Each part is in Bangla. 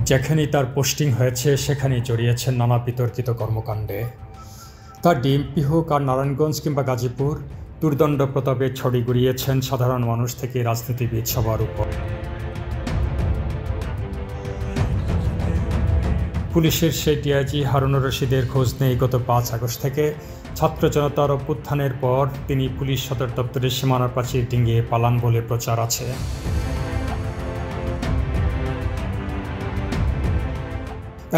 যেখানেই তার পোস্টিং হয়েছে সেখানেই জড়িয়েছেন নানা বিতর্কিত কর্মকাণ্ডে। তার ডিএমপি হোক আর নারায়ণগঞ্জ কিংবা গাজীপুর, দুর্দণ্ড প্রতাপে ছড়ি গড়িয়েছেন সাধারণ মানুষ থেকে রাজনীতিবিদ সবার উপর। পুলিশের সেই ডিআইজি হারুনুর রশিদের খোঁজ নেই গত 5 আগস্ট থেকে। ছাত্র জনতার অভ্যুত্থানের পর তিনি পুলিশ সদর দপ্তরের সীমানা প্রাচীর ডিঙিয়ে পালান বলে প্রচার আছে।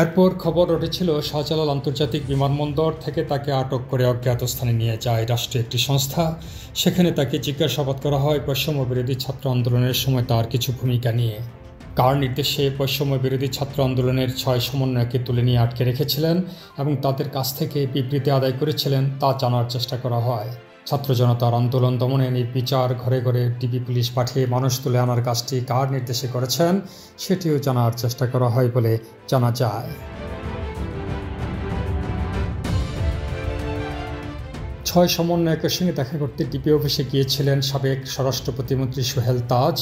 এরপর খবর উঠেছিল শাহজালাল আন্তর্জাতিক বিমানবন্দর থেকে তাকে আটক করে অজ্ঞাত স্থানে নিয়ে যায় রাষ্ট্রীয় একটি সংস্থা। সেখানে তাকে জিজ্ঞাসাবাদ করা হয় বৈষম্য বিরোধী ছাত্র আন্দোলনের সময় তার কিছু ভূমিকা নিয়ে। কার নির্দেশে বৈষম্য বিরোধী ছাত্র আন্দোলনের 6 সমন্বয়কে তুলে নিয়ে আটকে রেখেছিলেন এবং তাদের কাছ থেকে বিবৃতি আদায় করেছিলেন তা জানার চেষ্টা করা হয়। ছাত্র জনতার আন্দোলন দমনে নির্বিচার ঘরে ঘরে ডিবি পুলিশ পাঠিয়ে মানুষ তুলে আনার কাজটি কার নির্দেশে করেছেন সেটিও জানার চেষ্টা করা হয় বলে জানা যায়। 6 সমন্বয়কের সঙ্গে দেখা করতে ডিবি অফিসে গিয়েছিলেন সাবেক স্বরাষ্ট্র প্রতিমন্ত্রী সোহেল তাজ।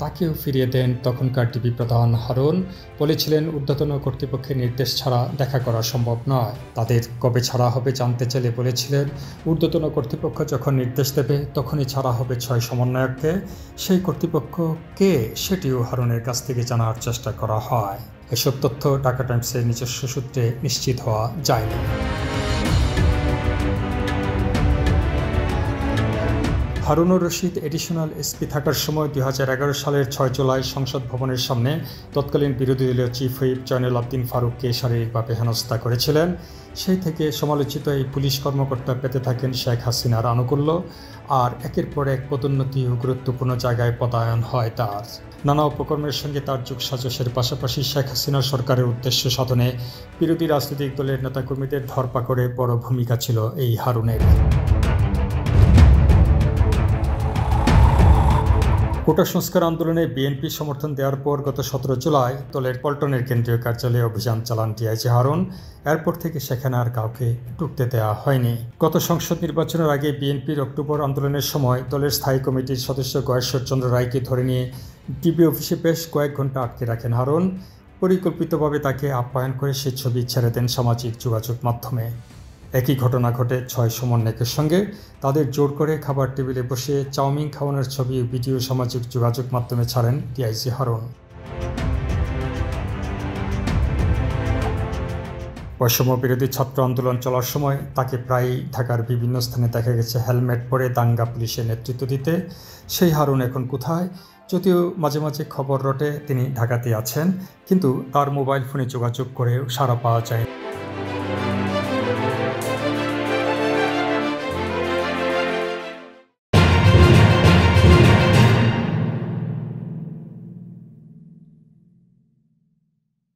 তাকেও ফিরিয়ে দেন তখনকার ডিবি প্রধান হারুন। বলেছিলেন ঊর্ধ্বতন কর্তৃপক্ষের নির্দেশ ছাড়া দেখা করা সম্ভব নয়। তাদের কবে ছাড়া হবে জানতে চাইলে বলেছিলেন ঊর্ধ্বতন কর্তৃপক্ষ যখন নির্দেশ দেবে তখনই ছাড়া হবে 6 সমন্বয়ককে। সেই কর্তৃপক্ষ কে সেটিও হারুনের কাছ থেকে জানার চেষ্টা করা হয়। এসব তথ্য ঢাকা টাইমসের নিজস্ব সূত্রে নিশ্চিত হওয়া যায়নি। হারুনুর রশিদ এডিশনাল এসপি থাকার সময় 2011 সালের 6 জুলাই সংসদ ভবনের সামনে তৎকালীন বিরোধী দলীয় চিফ হুইপ জয়নুল আবদিন ফারুককে শারীরিকভাবে হেনস্থা করেছিলেন। সেই থেকে সমালোচিত এই পুলিশ কর্মকর্তা পেতে থাকেন শেখ হাসিনার আনুকূল্য, আর একের পর এক পদোন্নতি ও গুরুত্বপূর্ণ জায়গায় পদায়ন হয় তার। নানা উপকর্মের সঙ্গে তার যোগসাজশের পাশাপাশি শেখ হাসিনা সরকারের উদ্দেশ্য সাধনে বিরোধী রাজনৈতিক দলের নেতাকর্মীদের ধরপাকড়ে বড় ভূমিকা ছিল এই হারুনের। কোটা সংস্কার আন্দোলনে বিএনপি সমর্থন দেওয়ার পর গত 17 জুলাই দলের পল্টনের কেন্দ্রীয় কার্যালয়ে অভিযান চালান ডিআইজি হারুন। এরপর থেকে সেখানে আর কাউকে ঢুকতে দেওয়া হয়নি। গত সংসদ নির্বাচনের আগে বিএনপির অক্টোবর আন্দোলনের সময় দলের স্থায়ী কমিটির সদস্য গয়েশ্বর চন্দ্র রায়কে ধরে নিয়ে ডিবি অফিসে বেশ কয়েক ঘন্টা আটকে রাখেন হারুন। পরিকল্পিতভাবে তাকে আপ্যায়ন করে সেই ছবি ছেড়ে দেন সামাজিক যোগাযোগ মাধ্যমে। একই ঘটনা ঘটে 6 সমন্বয়কের সঙ্গে। তাদের জোর করে খাবার টেবিলে বসে চাউমিন খাওয়ানোর ছবি ও ভিডিও সামাজিক যোগাযোগ মাধ্যমে ছাড়েন ডিআইজি হারুন। বৈষম্য বিরোধী ছাত্র আন্দোলন চলার সময় তাকে প্রায়ই ঢাকার বিভিন্ন স্থানে দেখা গেছে হেলমেট পরে দাঙ্গা পুলিশের নেতৃত্ব দিতে। সেই হারুন এখন কোথায়? যদিও মাঝে মাঝে খবর রটে তিনি ঢাকাতে আছেন, কিন্তু তার মোবাইল ফোনে যোগাযোগ করেও সাড়া পাওয়া যায়।